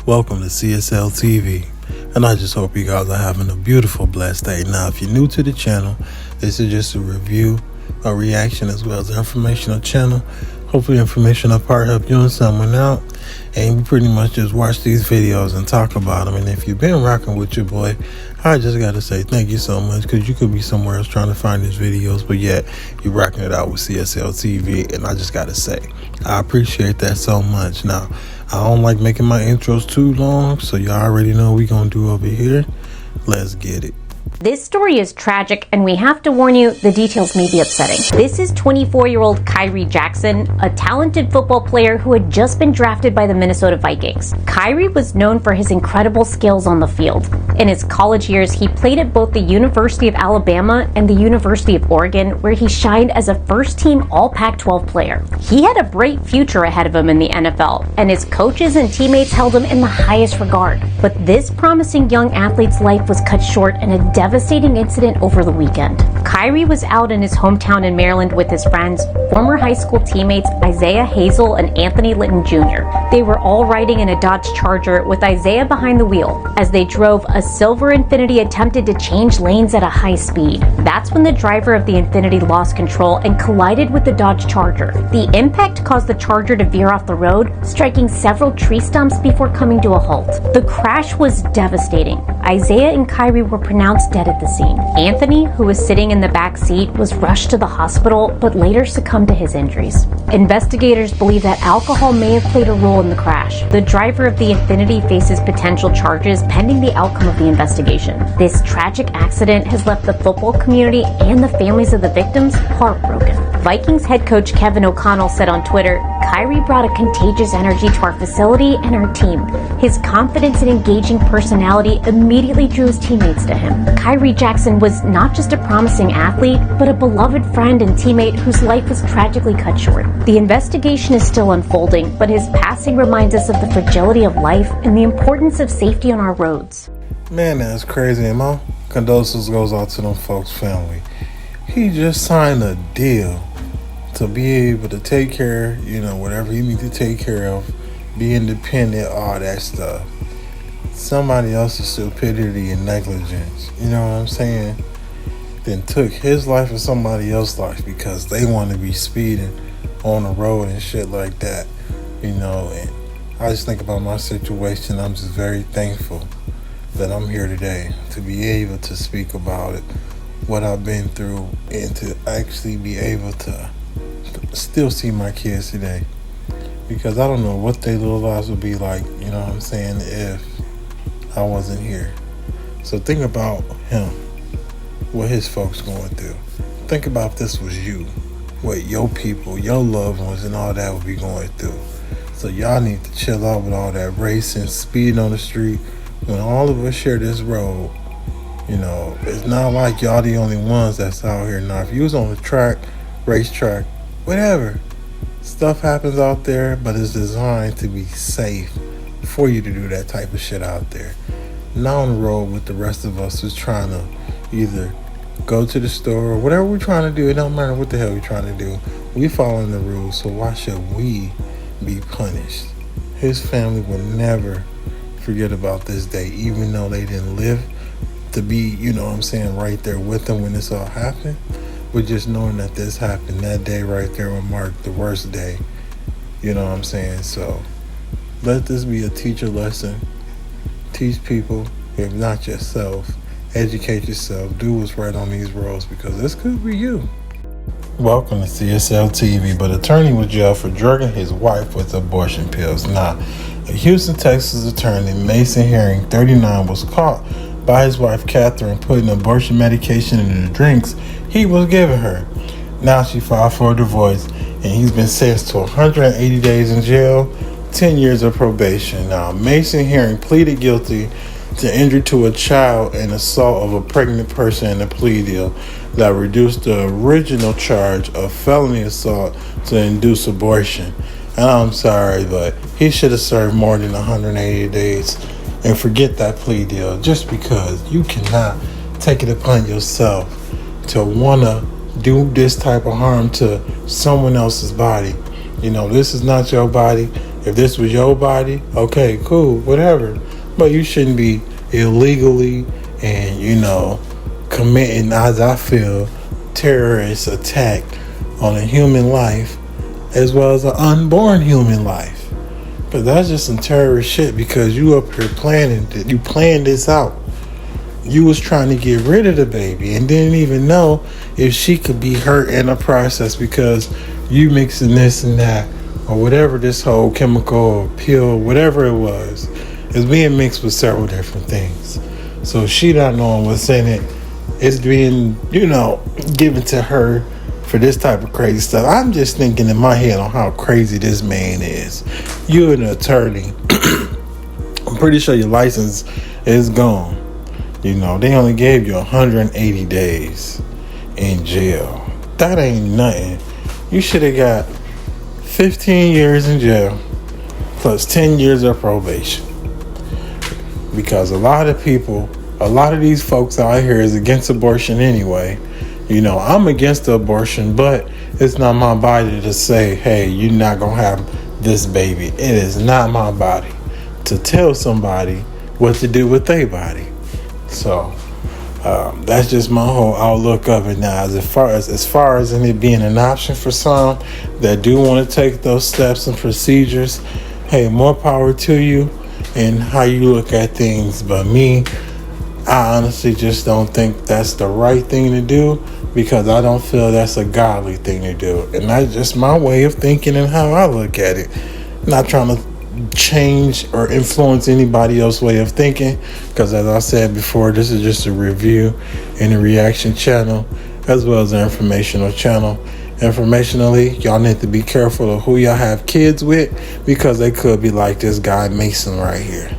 Welcome to CSL TV, and I just hope you guys are having a beautiful, blessed day. Now, if you're new to the channel, this is just a review, a reaction, as well as an informational channel. Hopefully, informational part help you and someone out, and we pretty much just watch these videos and talk about them. And if you've been rocking with your boy, I just got to say thank you so much, because you could be somewhere else trying to find these videos, but yet you're rocking it out with CSL TV, and I just got to say, I appreciate that so much. Now, I don't like making my intros too long, so y'all already know what we gonna do over here. Let's get it. This story is tragic, and we have to warn you, the details may be upsetting. This is 24-year-old Kyrie Jackson, a talented football player who had just been drafted by the Minnesota Vikings. Kyrie was known for his incredible skills on the field. In his college years, he played at both the University of Alabama and the University of Oregon, where he shined as a first-team All-Pac-12 player. He had a bright future ahead of him in the NFL, and his coaches and teammates held him in the highest regard. But this promising young athlete's life was cut short in a devastating incident over the weekend. Kyrie was out in his hometown in Maryland with his friends, former high school teammates Isaiah Hazel and Anthony Litton Jr. They were all riding in a Dodge Charger with Isaiah behind the wheel. As they drove, a silver Infiniti attempted to change lanes at a high speed. That's when the driver of the Infiniti lost control and collided with the Dodge Charger. The impact caused the Charger to veer off the road, striking several tree stumps before coming to a halt. The crash was devastating. Isaiah and Kyrie were pronounced dead at the scene. Anthony, who was sitting in the back seat, was rushed to the hospital but later succumbed to his injuries. Investigators believe that alcohol may have played a role in the crash. The driver of the Infiniti faces potential charges pending the outcome of the investigation. This tragic accident has left the football community and the families of the victims heartbroken. Vikings head coach Kevin O'Connell said on Twitter, "Kyrie brought a contagious energy to our facility and our team. His confidence and engaging personality immediately drew his teammates to him." Kyrie Jackson was not just a promising athlete, but a beloved friend and teammate whose life was tragically cut short. The investigation is still unfolding, but his passing reminds us of the fragility of life and the importance of safety on our roads. Man, that's crazy. And my condolences goes out to them folks' family. He just signed a deal to be able to take care, whatever you need to take care of, be independent, all that stuff. Somebody else's stupidity and negligence, you know what I'm saying, then took his life or somebody else's life because they want to be speeding on the road and shit like that, and I just think about my situation. I'm just very thankful that I'm here today to be able to speak about it, what I've been through, and to actually be able to still see my kids today, because I don't know what their little lives would be like, you know what I'm saying, if I wasn't here. So think about him, what his folks going through. Think about if this was you, what your people, your loved ones and all that would be going through. So y'all need to chill out with all that racing, speed on the street. When all of us share this road, it's not like y'all the only ones that's out here. Now, if you was on the track, racetrack, whatever, stuff happens out there, but it's designed to be safe for you to do that type of shit out there. Not on the road with the rest of us who's trying to either go to the store or whatever we're trying to do. It don't matter what the hell we're trying to do. We following the rules, so why should we be punished? His family will never forget about this day, even though they didn't live to be, right there with them when this all happened. But just knowing that this happened, that day right there will mark the worst day. You know what I'm saying? So let this be a teacher lesson. Teach people, if not yourself. Educate yourself. Do what's right on these roads, because this could be you. Welcome to CSL TV. But attorney was jailed for drugging his wife with abortion pills. Now, a Houston, Texas attorney, Mason Herring, 39, was caught by his wife Catherine putting abortion medication in the drinks he was giving her. Now she filed for a divorce, and he's been sentenced to 180 days in jail, 10 years of probation. Now, Mason Herring pleaded guilty to injury to a child and assault of a pregnant person in a plea deal that reduced the original charge of felony assault to induce abortion. And I'm sorry, but he should have served more than 180 days. And forget that plea deal, just because you cannot take it upon yourself to want to do this type of harm to someone else's body. This is not your body. If this was your body, okay, cool, whatever. But you shouldn't be illegally and, committing, as I feel, terrorist attack on a human life as well as an unborn human life. Because that's just some terrorist shit, because you up here you planned this out. You was trying to get rid of the baby and didn't even know if she could be hurt in the process, because you mixing this and that or whatever, this whole chemical or pill, whatever it was, is being mixed with several different things. So she not knowing what's in it. It's being, given to her for this type of crazy stuff. I'm just thinking in my head on how crazy this man is. You're an attorney. I'm pretty sure your license is gone. They only gave you 180 days in jail. That ain't nothing. You should have got 15 years in jail plus 10 years of probation. Because a lot of these folks out here is against abortion anyway. I'm against the abortion, but it's not my body to say, hey, you're not going to have this baby. It is not my body to tell somebody what to do with their body. So that's just my whole outlook of it now. As far as it being an option for some that do want to take those steps and procedures, hey, more power to you and how you look at things. But me, I honestly just don't think that's the right thing to do, because I don't feel that's a godly thing to do. And that's just my way of thinking and how I look at it. Not trying to change or influence anybody else's way of thinking, because as I said before, this is just a review and a reaction channel as well as an informational channel. Informationally, y'all need to be careful of who y'all have kids with, because they could be like this guy Mason right here.